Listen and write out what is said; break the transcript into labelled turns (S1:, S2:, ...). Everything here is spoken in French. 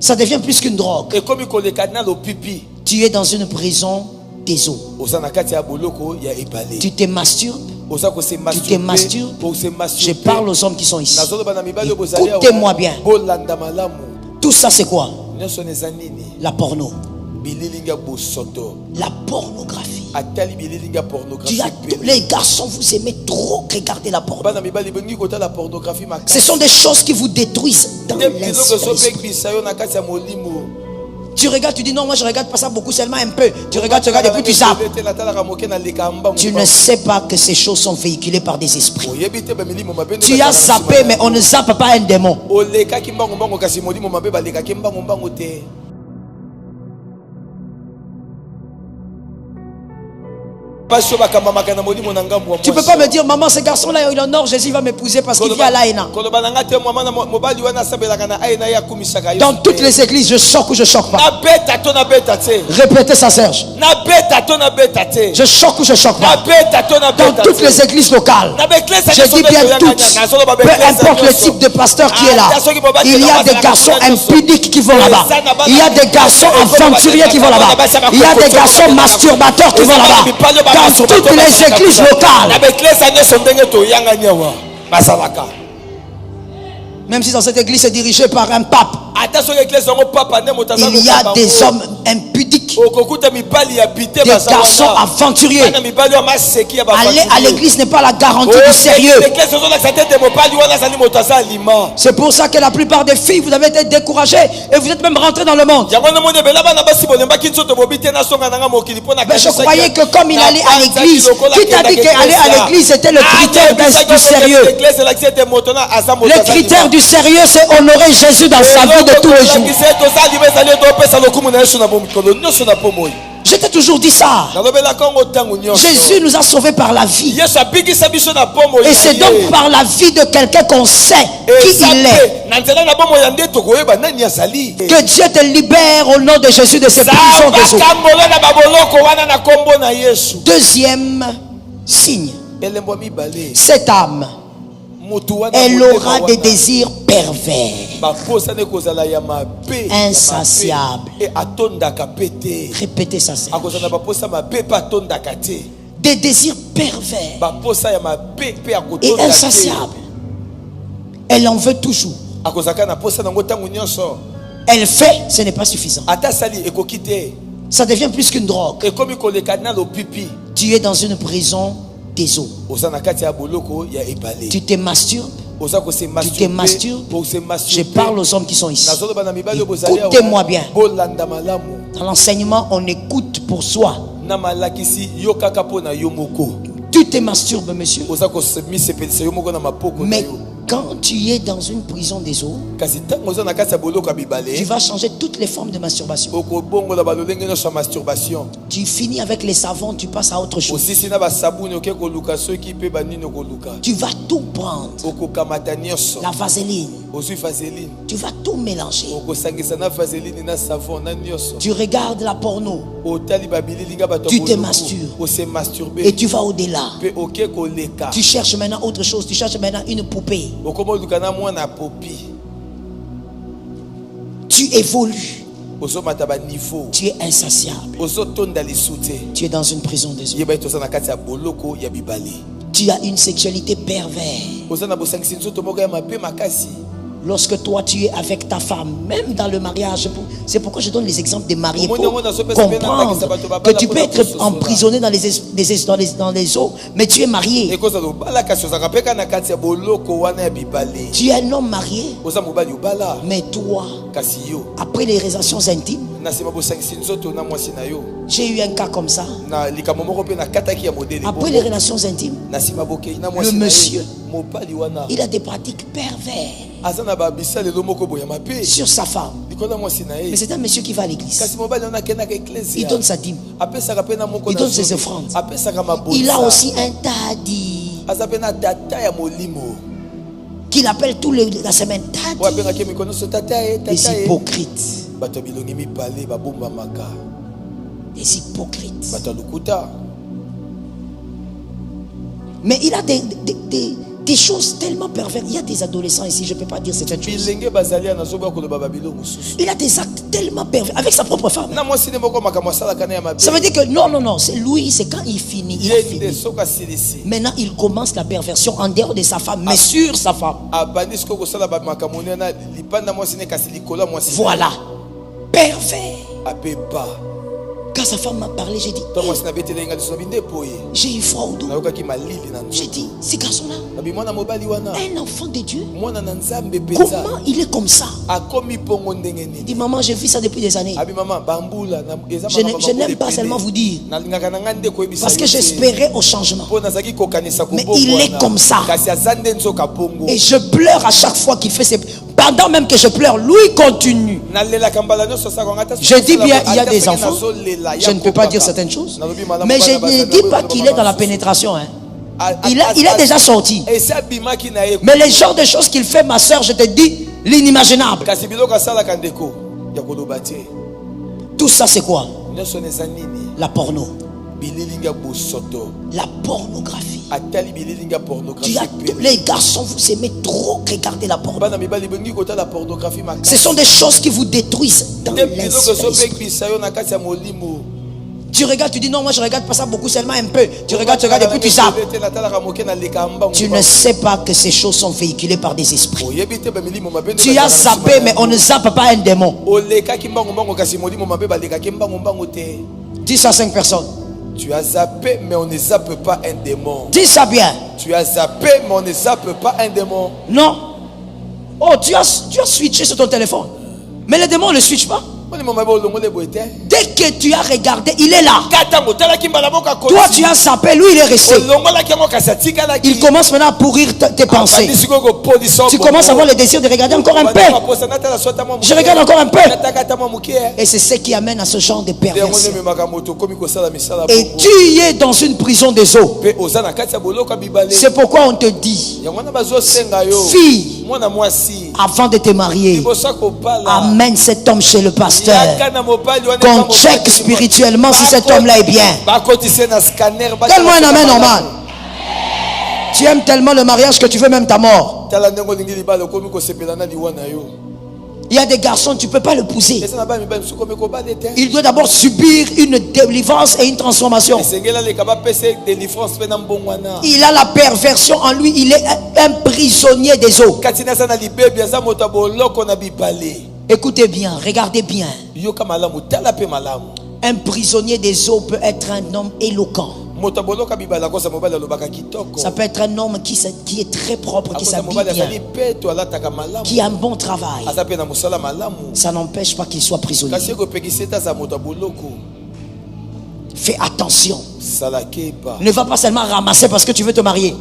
S1: Ça devient plus qu'une drogue.
S2: Et comme il connaît le pipi.
S1: Tu es dans une prison des eaux. Tu te masturbes. Tu te masturbes. Je parle aux hommes qui sont ici. Écoutez-moi bien. Tout ça c'est quoi? La porno. La pornographie. Les garçons, vous aimez trop regarder la pornographie. Ce sont des choses qui vous détruisent dans l'esprit. Tu regardes, tu dis non, moi je regarde pas ça beaucoup, seulement un peu. Tu regardes et puis tu zappes. Tu ne sais pas que ces choses sont véhiculées par des esprits. Tu as zappé, mais on ne zappe pas un démon. Tu peux pas me dire maman, ce garçon là il honore Jésus, va m'épouser parce qu'il vient à l'Aïna. Dans toutes les églises, je choque ou je choque pas? Répétez ça, Serge. Je choque ou je choque pas? Dans toutes les églises locales, je dis bien toutes, peu importe le type de pasteur qui est là, il y a des garçons impudiques qui vont là-bas, il y a des garçons aventuriers qui vont là-bas, il y a des garçons masturbateurs qui vont là-bas. Dans toutes les églises locales. Même si dans cette église c'est dirigé par un pape, il y a des hommes impudiques, des garçons aventuriers. Aller à l'église n'est pas la garantie du sérieux. C'est pour ça que la plupart des filles, vous avez été découragées et vous êtes même rentrés dans le monde. Mais je croyais que comme il allait à l'église, qui t'a dit qu'aller à l'église c'était le critère du sérieux? Le critère du sérieux c'est honorer Jésus dans sa vie de tous les jours. Je t'ai toujours dit ça. Jésus nous a sauvés par la vie. Et c'est donc par la vie de quelqu'un qu'on sait qui il est. Que Dieu te libère au nom de Jésus de ces prisons des eaux. Deuxième signe. Cette âme, elle aura des désirs pervers, insatiables. Répétez ça. Des désirs pervers et insatiables. Elle en veut toujours. Elle fait, ce n'est pas suffisant. Ça devient plus qu'une drogue. Tu es dans une prison des eaux. Tu te masturbes. Tu te masturbes. Je parle aux hommes qui sont ici. Écoutez-moi bien. Dans l'enseignement, on écoute pour soi. Tu te masturbes, monsieur. Mais quand tu es dans une prison des eaux, tu vas changer toutes les formes de masturbation. Tu finis avec les savons, tu passes à autre chose. Tu vas tout prendre. La vaseline. Tu vas tout mélanger. Tu regardes la porno. Tu te masturbes. Et tu vas au-delà. Tu cherches maintenant autre chose. Tu cherches maintenant une poupée. Tu évolues. Tu es insatiable. Tu es dans une prison des eaux. Tu as une sexualité perverse. Lorsque toi tu es avec ta femme, même dans le mariage, c'est pourquoi je donne les exemples des mariés pour comprendre que tu peux être emprisonné dans les eaux, mais tu es marié. Tu es un homme marié, mais toi, après les relations intimes, j'ai eu un cas comme ça. Après les relations intimes, le monsieur, il a des pratiques perverses sur sa femme. Mais c'est un monsieur qui va à l'église. Il donne sa dîme. Il donne ses offrandes. Il a aussi un tadi qu'il appelle tous la semaine tadi. Des hypocrites. Des hypocrites. Mais il a Des choses tellement perverses. Il y a des adolescents ici, je ne peux pas dire certaines choses. Il a des actes tellement pervers avec sa propre femme. Ça veut dire que non, c'est lui, c'est quand il finit. Maintenant, il commence la perversion en dehors de sa femme, mais sur sa femme. Voilà. Pervers. Quand sa femme m'a parlé, j'ai dit, j'ai eu froid au dos. J'ai dit, ce garçon-là, un enfant de Dieu, comment il est comme ça? Il dit, maman, j'ai vu ça depuis des années. Je n'aime pas seulement vous dire, parce que j'espérais au changement. Mais il est comme ça. Et je pleure à chaque fois qu'il fait ses... Pendant même que je pleure, lui continue. Je dis bien, il y a des enfants. Je ne peux pas dire certaines choses. Mais je ne dis pas qu'il est dans la pénétration. Hein. Il est déjà sorti. Mais les genres de choses qu'il fait, ma soeur, je te dis, l'inimaginable. Tout ça, c'est quoi? La porno. La pornographie. Les garçons, vous aimez trop regarder la pornographie. Ce sont des choses qui vous détruisent dans l'esprit. Tu regardes, tu dis non, moi je regarde pas ça beaucoup, seulement un peu. Tu regardes et puis tu zappes. Tu ne sais pas que ces choses sont véhiculées par des esprits. Tu as zappé, mais on ne zappe pas un démon. 10 à 5 personnes.
S2: Tu as zappé, mais on ne zappe pas un démon.
S1: Dis ça bien.
S2: Tu as zappé, mais on ne zappe pas un démon.
S1: Non. Oh, tu as switché sur ton téléphone. Mais le démon ne switch pas. Dès que tu as regardé, il est là. Toi, tu as zappé, lui, il est resté. Il commence maintenant à pourrir tes pensées. Tu commences à avoir le désir de regarder encore un peu. Je regarde encore un peu. Et c'est ce qui amène à ce genre de perversion. Et tu es dans une prison des eaux. C'est pourquoi on te dit, fille, avant de te marier, amène cet homme chez le pasteur. Qu'on check spirituellement si cet homme-là est bien. Donne-moi un amen normal. Tu aimes tellement le mariage que tu veux même ta mort. Il y a des garçons, tu ne peux pas l'épouser. Il doit d'abord subir une délivrance et une transformation. Il a la perversion en lui. Il est un prisonnier des eaux. Écoutez bien, regardez bien. Un prisonnier des eaux peut être un homme éloquent. Ça peut être un homme qui est très propre, qui s'habille bien, qui a un bon travail. Ça n'empêche pas qu'il soit prisonnier. Fais attention. Ne va pas seulement ramasser parce que tu veux te marier.